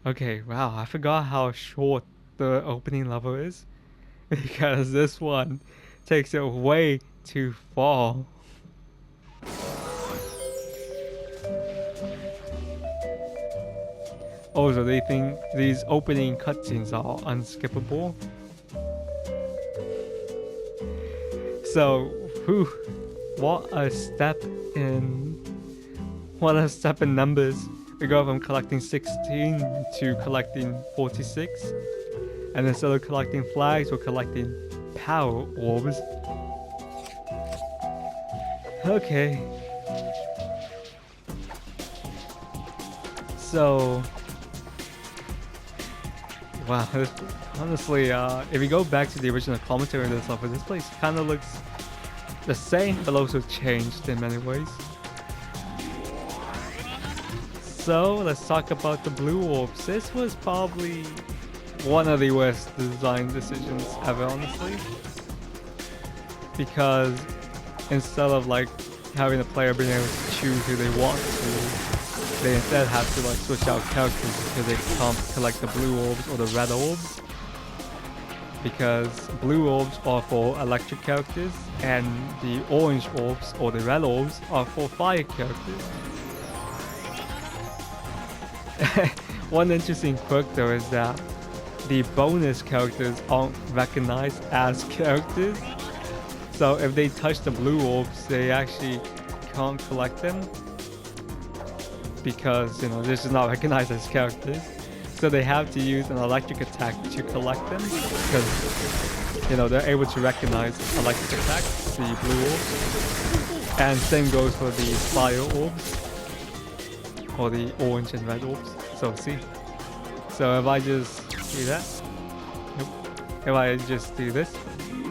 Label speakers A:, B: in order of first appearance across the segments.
A: Okay, wow, I forgot how short the opening level is because this one takes it way too far. Also, they think these opening cutscenes are unskippable. So, whew, what a step in numbers. We go from collecting 16 to collecting 46. And instead of collecting flags, we're collecting power orbs. Okay. So, wow, honestly, if we go back to the original commentary of this level, this place kind of looks the same, but also changed in many ways. So, let's talk about the blue orbs. This was probably one of the worst design decisions ever, honestly. Because instead of like having the player being able to choose who they want to, they instead have to like switch out characters because they can't collect the blue orbs or the red orbs. Because blue orbs are for electric characters and the orange orbs or the red orbs are for fire characters. One interesting quirk though is that the bonus characters aren't recognized as characters. So if they touch the blue orbs, they actually can't collect them. Because, you know, this is not recognized as characters. So they have to use an electric attack to collect them. Because, you know, they're able to recognize electric attacks, the blue orbs. And same goes for the fire orbs. Or the orange and red orbs. So see. So if I just do that. Nope. If I just do this.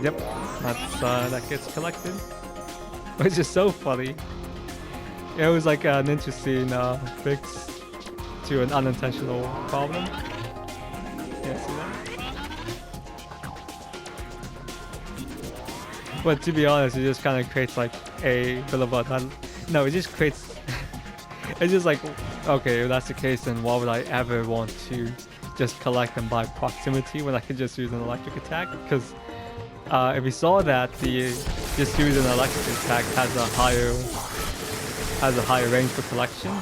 A: Yep. That gets collected. Which is so funny. It was like an interesting fix to an unintentional problem. Yeah, see that? But to be honest, it just kind of creates like a bit of a... No, it just creates... It's just like, okay, if that's the case, then why would I ever want to just collect them by proximity when I could just use an electric attack? Because if we saw that, just using an electric attack has a higher range for collection.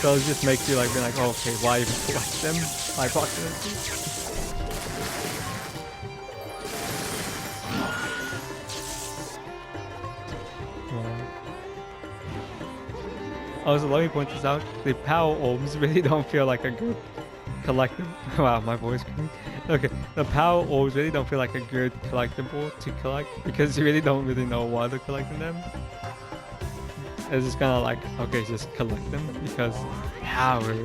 A: So it just makes you like be like, oh, okay, why even collect them by proximity? Also, let me point this out. The power orbs really don't feel like a good collectible. Wow, my voice cracked. Okay, the power orbs really don't feel like a good collectible to collect because you really don't really know why they're collecting them. It's just kind of like, okay, just collect them because power.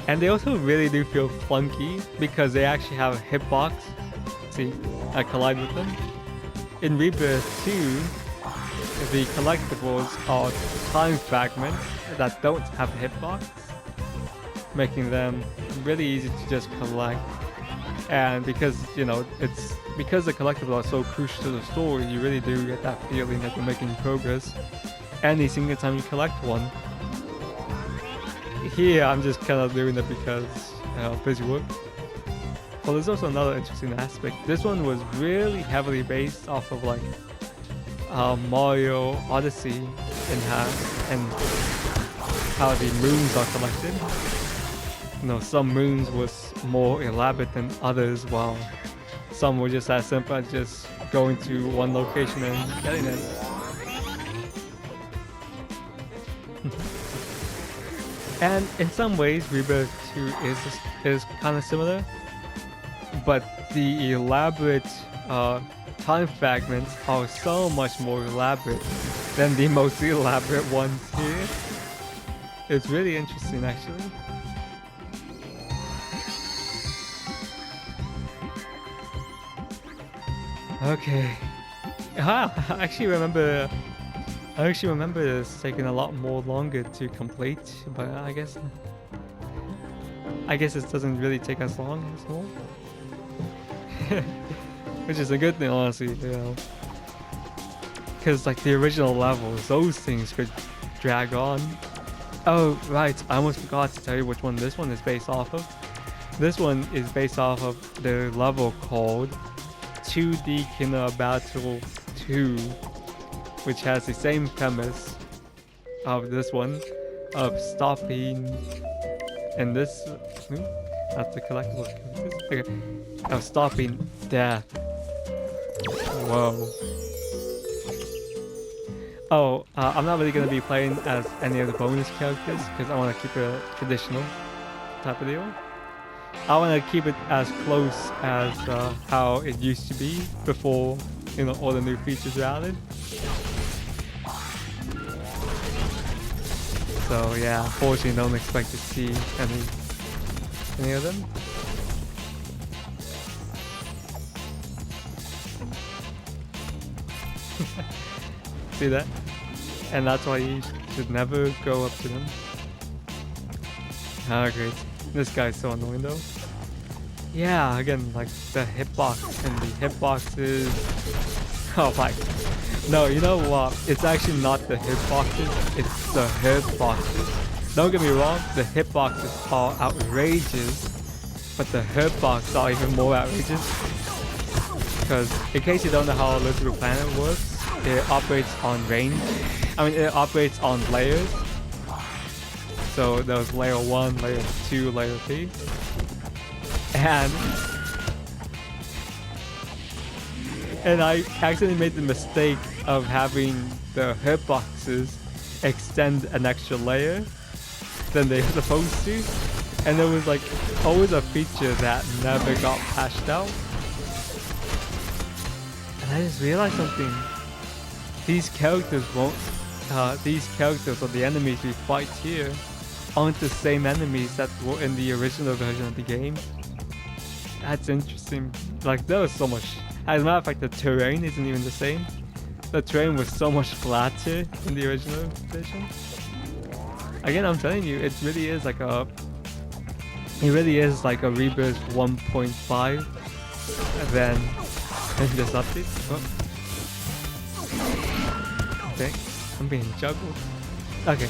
A: And they also really do feel clunky because they actually have a hitbox. See, I collide with them. In Rebirth 2, the collectibles are time fragments that don't have a hitbox, making them really easy to just collect. And because, you know, it's because the collectibles are so crucial to the story, you really do get that feeling that you're making progress any single time you collect one. Here, I'm just kind of doing it because, you know, busy work. Well, there's also another interesting aspect. This one was really heavily based off of like Mario Odyssey and how the moons are collected. You know, some moons was more elaborate than others, while some were just as simple as just going to one location and getting it. And in some ways, Rebirth 2 is kind of similar, but the elaborate time fragments are so much more elaborate than the most elaborate ones here. It's really interesting, actually. Okay. I actually remember this taking a lot more longer to complete, but I guess it doesn't really take as long as well. Which is a good thing, honestly, you know. Because like the original levels, those things could drag on. Oh, right. I almost forgot to tell you which one this one is based off of. This one is based off of the level called 2D Kino Battle 2, which has the same premise of this one, of stopping, and this, that's the collectible, okay, of stopping death. Whoa. Oh, I'm not really going to be playing as any of the bonus characters because I want to keep it a traditional type of deal. I want to keep it as close as how it used to be before, you know, all the new features were added. So yeah, unfortunately, don't expect to see any of them. See that? And that's why you should never go up to them. Ah, great. This guy's so annoying though. Yeah, again, like the hitbox and the hitboxes. Oh my. No, you know what? It's actually not the hitboxes, it's the hitboxes. Don't get me wrong, the hitboxes are outrageous, but the hitboxes are even more outrageous. Because in case you don't know how Elizabeth Planet works, it operates on range. I mean, it operates on layers. So there's layer 1, layer 2, layer 3. And I accidentally made the mistake of having the hitboxes extend an extra layer than they're supposed to. And there was like always a feature that never got patched out. And I just realized something. These characters won't, these characters or the enemies we fight here aren't the same enemies that were in the original version of the game. That's interesting. Like there was so much, as a matter of fact the terrain isn't even the same. The terrain was so much flatter in the original version. Again, I'm telling you, it really is like a Rebirth 1.5 then in this update. Oh. Okay, I'm being juggled. Okay.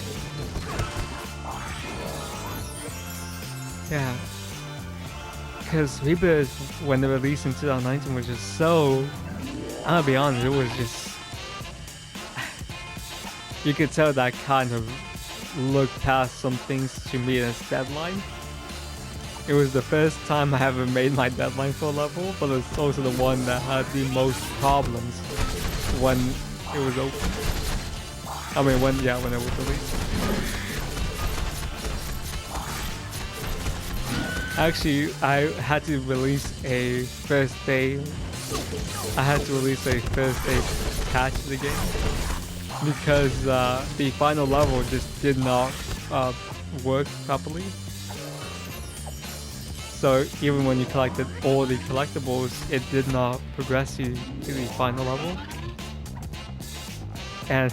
A: Yeah. Because Rebirth, when they released in 2019, was just so... I'm gonna be honest, it was just... You could tell that kind of looked past some things to meet its deadline. It was the first time I ever made my deadline for a level, but it's also the one that had the most problems when it was open. I mean, when it was released. Actually, I had to release a first day patch to the game because the final level just did not work properly. So even when you collected all the collectibles, it did not progress you to the final level. And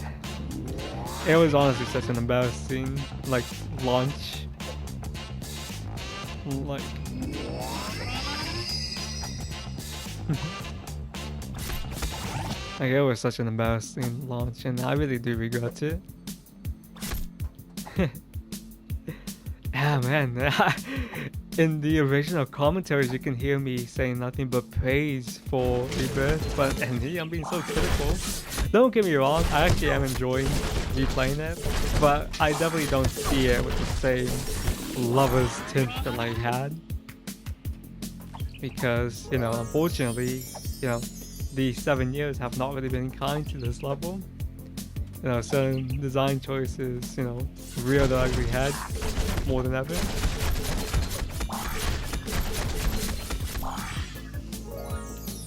A: it was honestly such an embarrassing launch. Like it was such an embarrassing launch, and I really do regret it. Yeah, man. In the original commentaries, you can hear me saying nothing but praise for Rebirth, and here I'm being so critical. Don't get me wrong, I actually am enjoying replaying it, but I definitely don't see it with the same lover's tint that I had. Because, you know, unfortunately, you know, the 7 years have not really been kind to this level. You know, certain design choices, you know, rear the ugly head more than ever.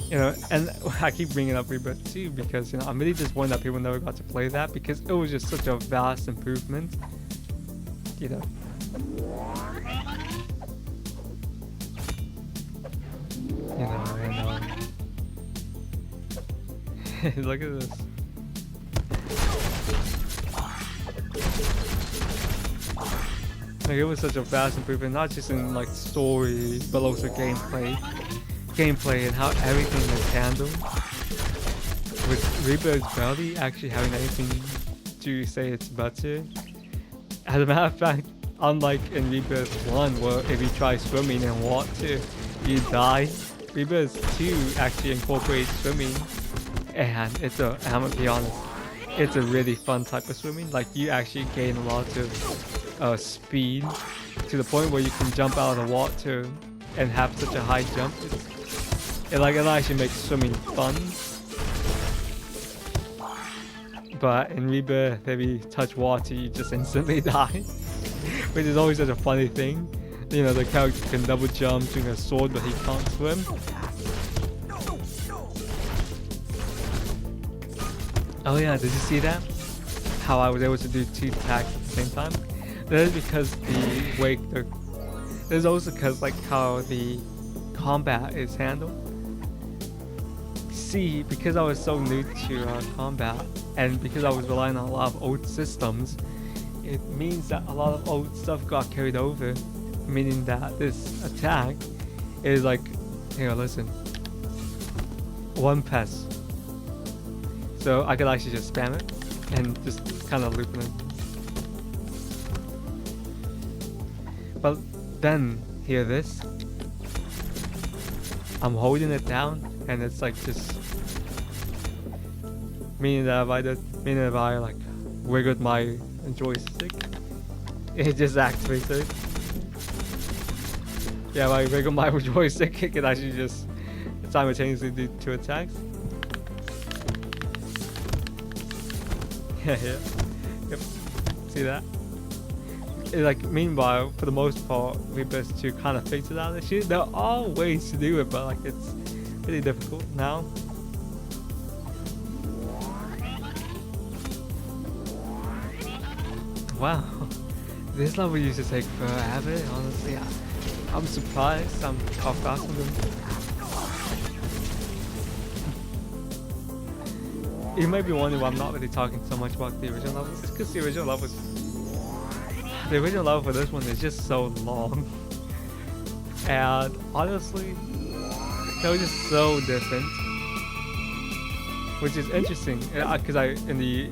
A: You know, and I keep bringing up Rebirth 2 because, you know, I'm really disappointed that people never got to play that because it was just such a vast improvement, you know. You know, and look at this. Like, it was such a vast improvement, not just in like story, but also gameplay and how everything is handled. With Rebirth barely actually having anything to say it's better. As a matter of fact, unlike in Rebirth 1, where if you try swimming in water, you die, Rebirth 2 actually incorporates swimming, and I'm gonna be honest, it's a really fun type of swimming. Like, you actually gain a lot of speed to the point where you can jump out of the water and have such a high jump. It actually makes swimming fun. But in Rebirth, if you touch water, you just instantly die, which is always such a funny thing. You know, the character can double jump using a sword, but he can't swim. Oh yeah, did you see that? How I was able to do 2 attacks at the same time? That is because there's also because like how the combat is handled. See, because I was so new to combat, and because I was relying on a lot of old systems, it means that a lot of old stuff got carried over, meaning that this attack is like, here, listen, 1 press. So I could actually just spam it and just kind of loop it. But then, hear this. I'm holding it down, and it's like just meaning that if I like wiggled my joystick, it just activates it. Yeah, if I wiggle my joystick, it can actually just simultaneously do 2 attacks. Yeah. Yep. See that? Like, meanwhile, for the most part, Rebirth 2 kind of figured out this shit. There are ways to do it, but like, it's really difficult now. Wow, this level used to take forever. Honestly, I'm surprised. I'm how fast I'm doing. You might be wondering why I'm not really talking so much about the original levels. It's because the original level for this one is just so long, and honestly, they were just so different, which is interesting. Because in the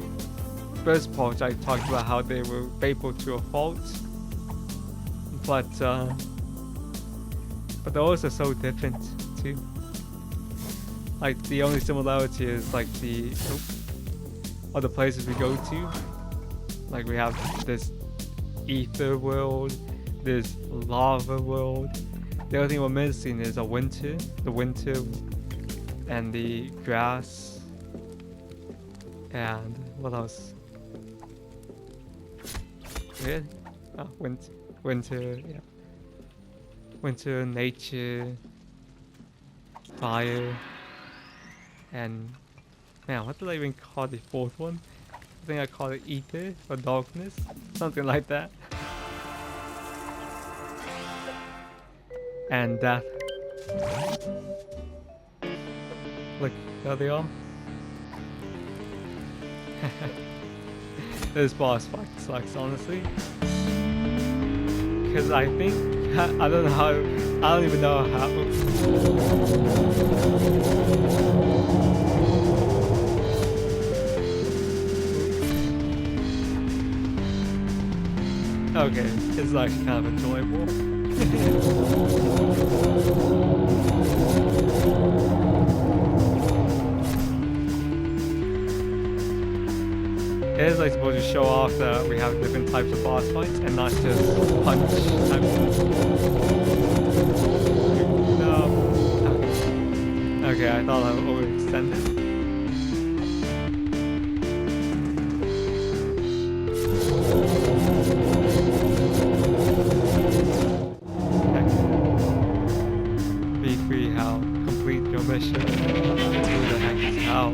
A: first part I talked about how they were faithful to a fault, but they're also so different too. Like, the only similarity is like the other places we go to. Like, we have this ether world, this lava world. The only thing we're missing is the winter and the grass, and what else? Really? Oh, winter, yeah. Winter, nature, fire, and man, what did I even call the 4th one? I think I called it ether or darkness, something like that. And death. Look, there they are. This boss fight sucks, honestly. Because I think, I don't even know how. Okay, it's actually kind of enjoyable. It is like supposed to show off that we have different types of boss fights and not just punch types. No. Okay, I thought I overextended. Be free, Hal. Complete your mission. Who the heck is Hal?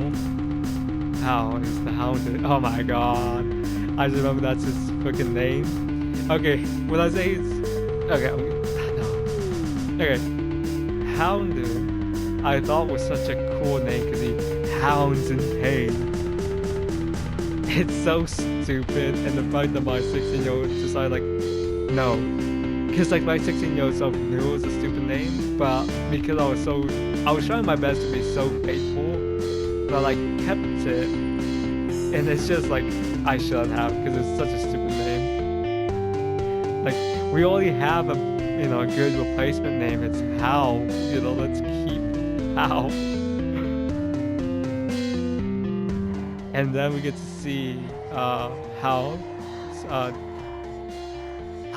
A: Hal is the Hounded. Oh my god. I just remember that's his freaking name. Okay, what I say is... Okay. Hounded, I thought was such a cool name because he hounds in pain. It's so stupid, and the fact that my 16-year-old decided like, no. Because like my 16-year-old self knew it was a stupid name, but because I was trying my best to be so faithful, but I like kept it, and it's just like I shouldn't have because it's such a stupid name. Like, we already have a, you know, a good replacement name. It's How. You know, let's keep How. And then we get to see How. I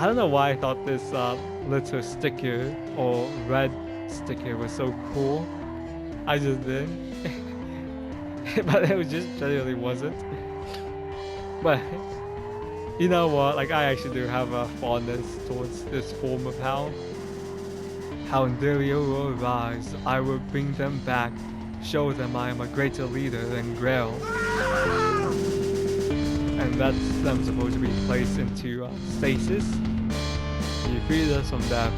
A: don't know why I thought this little sticker or red sticker was so cool. I just did. But it was just generally wasn't. But you know what? Like, I actually do have a fondness towards this form of How. How in their will arise, I will bring them back, show them I am a greater leader than Grail. And that's them supposed to be placed into stasis. You freed us from death.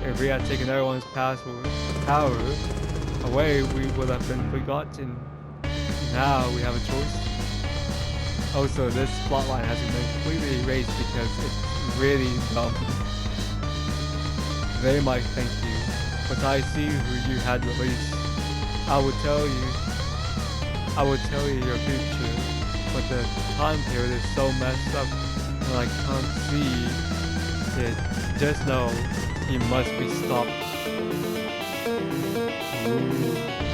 A: If we had taken everyone's power away, we would have been forgotten. Now we have a choice. Also, this plotline has been completely erased because it's really dumb. They might thank you, but I see who you had released. I will tell you your future, but the time period is so messed up that I can't see it. Just know he must be stopped. Ooh.